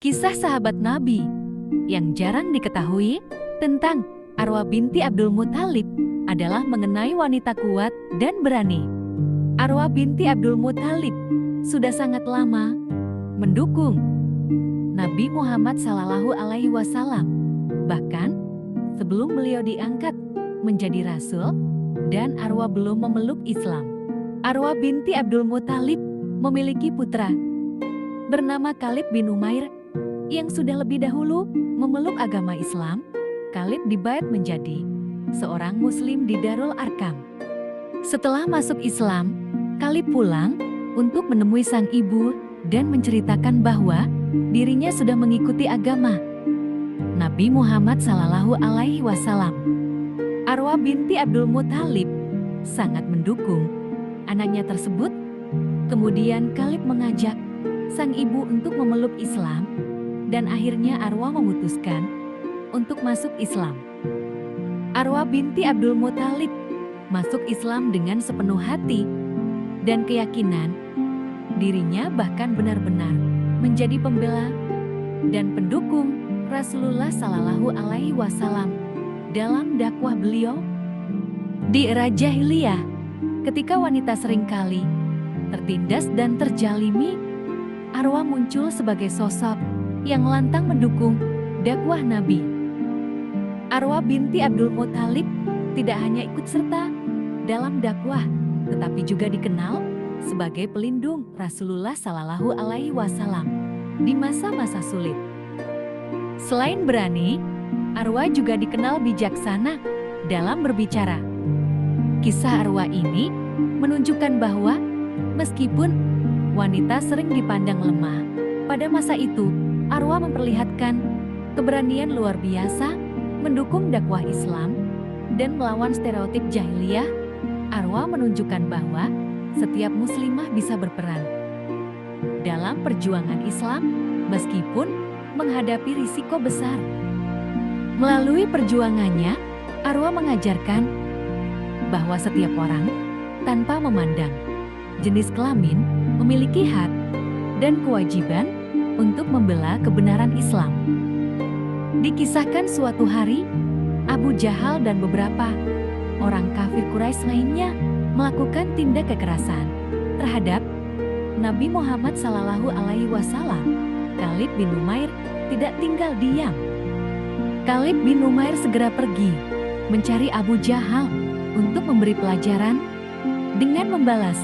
Kisah sahabat Nabi yang jarang diketahui tentang Arwah binti Abdul Muthalib adalah mengenai wanita kuat dan berani. Arwah binti Abdul Muthalib sudah sangat lama mendukung Nabi Muhammad SAW. Bahkan sebelum beliau diangkat menjadi rasul dan Arwah belum memeluk Islam. Arwah binti Abdul Muthalib memiliki putra bernama Khalid bin Umair yang sudah lebih dahulu memeluk agama Islam. Khalid dibaet menjadi seorang muslim di Darul Arkam. Setelah masuk Islam, Khalid pulang untuk menemui sang ibu dan menceritakan bahwa dirinya sudah mengikuti agama Nabi Muhammad SAW. Arwah binti Abdul Muthalib sangat mendukung anaknya tersebut. Kemudian Khalid mengajak sang ibu untuk memeluk Islam dan akhirnya Arwah memutuskan untuk masuk Islam. Arwah binti Abdul Muthalib masuk Islam dengan sepenuh hati dan keyakinan dirinya, bahkan benar-benar menjadi pembela dan pendukung Rasulullah SAW dalam dakwah beliau. Di era jahiliyah, ketika wanita seringkali tertindas dan terjalimi, Arwah muncul sebagai sosok yang lantang mendukung dakwah Nabi. Arwah binti Abdul Muthalib tidak hanya ikut serta dalam dakwah, tetapi juga dikenal sebagai pelindung Rasulullah SAW di masa-masa sulit. Selain berani, Arwah juga dikenal bijaksana dalam berbicara. Kisah Arwah ini menunjukkan bahwa meskipun wanita sering dipandang lemah, pada masa itu Arwah memperlihatkan keberanian luar biasa mendukung dakwah Islam dan melawan stereotip jahiliyah. Arwah menunjukkan bahwa setiap muslimah bisa berperan dalam perjuangan Islam meskipun menghadapi risiko besar. Melalui perjuangannya, Arwah mengajarkan bahwa setiap orang tanpa memandang jenis kelamin memiliki hak dan kewajiban untuk membela kebenaran Islam. Dikisahkan suatu hari, Abu Jahal dan beberapa orang kafir Quraisy lainnya melakukan tindak kekerasan terhadap Nabi Muhammad SAW. Khalid bin Umair tidak tinggal diam. Khalid bin Umair segera pergi mencari Abu Jahal untuk memberi pelajaran dengan membalas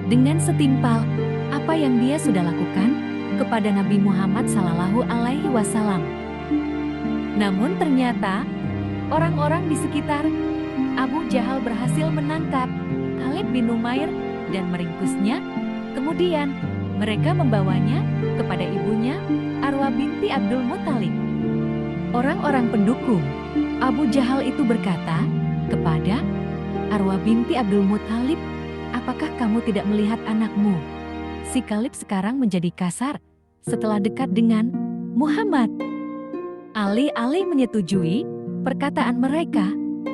dengan setimpal apa yang dia sudah lakukan kepada Nabi Muhammad SAW. Namun ternyata orang-orang di sekitar Abu Jahal berhasil menangkap Khalid bin Umair dan meringkusnya. Kemudian mereka membawanya kepada ibunya, Arwah binti Abdul Muthalib. Orang-orang pendukung Abu Jahal itu berkata kepada Arwah binti Abdul Muthalib, "Apakah kamu tidak melihat anakmu? Si Khalid sekarang menjadi kasar setelah dekat dengan Muhammad." Alih-alih menyetujui perkataan mereka,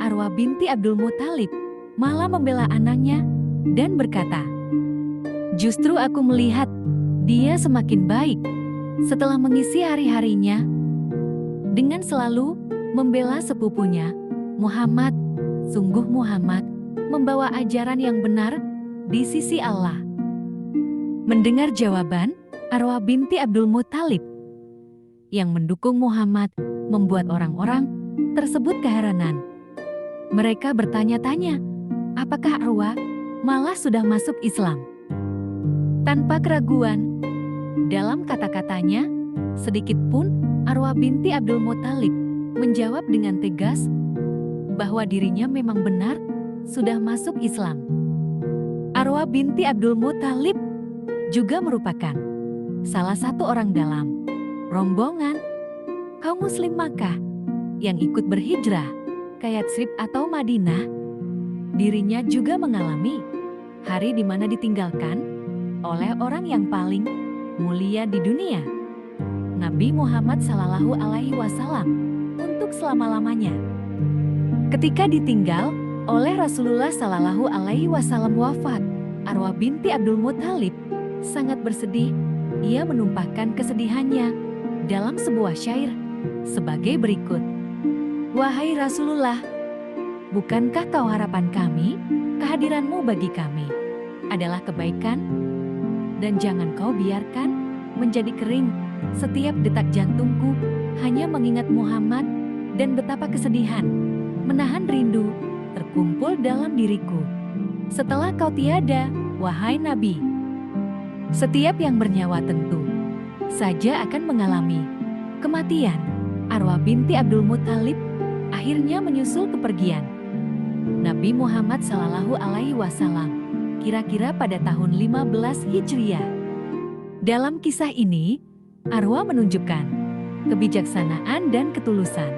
Arwah binti Abdul Muthalib malah membela anaknya dan berkata, "Justru aku melihat dia semakin baik setelah mengisi hari-harinya dengan selalu membela sepupunya Muhammad. Sungguh Muhammad membawa ajaran yang benar di sisi Allah." Mendengar jawaban Arwah binti Abdul Muthalib yang mendukung Muhammad membuat orang-orang tersebut keheranan. Mereka bertanya-tanya, apakah Arwah malah sudah masuk Islam? Tanpa keraguan dalam kata-katanya, sedikit pun Arwah binti Abdul Muthalib menjawab dengan tegas bahwa dirinya memang benar sudah masuk Islam. Arwah binti Abdul Muthalib juga merupakan salah satu orang dalam rombongan kaum muslim Makkah yang ikut berhijrah ke Yatsrib atau Madinah. Dirinya juga mengalami hari di mana ditinggalkan oleh orang yang paling mulia di dunia, Nabi Muhammad SAW, untuk selama-lamanya. Ketika ditinggal oleh Rasulullah SAW wafat, Arwah binti Abdul Muthalib sangat bersedih. Ia menumpahkan kesedihannya dalam sebuah syair sebagai berikut. Wahai Rasulullah, bukankah kau harapan kami? Kehadiranmu bagi kami adalah kebaikan, dan jangan kau biarkan menjadi kering setiap detak jantungku hanya mengingat Muhammad, dan betapa kesedihan menahan rindu terkumpul dalam diriku setelah kau tiada, wahai Nabi. Setiap yang bernyawa tentu saja akan mengalami kematian. Arwah binti Abdul Muthalib akhirnya menyusul kepergian Nabi Muhammad Sallallahu Alaihi Wasallam kira-kira pada tahun 15 Hijriah. Dalam kisah ini, Arwah menunjukkan kebijaksanaan dan ketulusan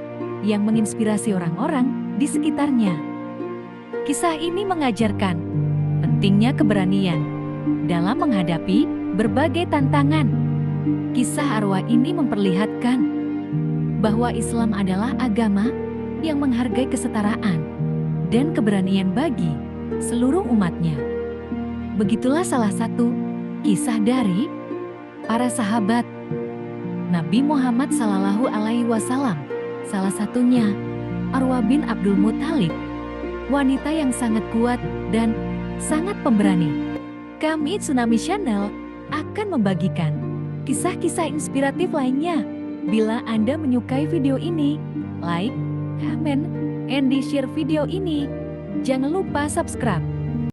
yang menginspirasi orang-orang di sekitarnya. Kisah ini mengajarkan pentingnya keberanian dalam menghadapi berbagai tantangan. Kisah Arwah ini memperlihatkan bahwa Islam adalah agama yang menghargai kesetaraan dan keberanian bagi seluruh umatnya. Begitulah salah satu kisah dari para sahabat Nabi Muhammad Sallallahu Alaihi Wasallam. Salah satunya Arwah bin Abdul Muthalib, wanita yang sangat kuat dan sangat pemberani. Kami Tsunami Channel akan membagikan kisah-kisah inspiratif lainnya. Bila Anda menyukai video ini, like, comment, and share video ini. Jangan lupa subscribe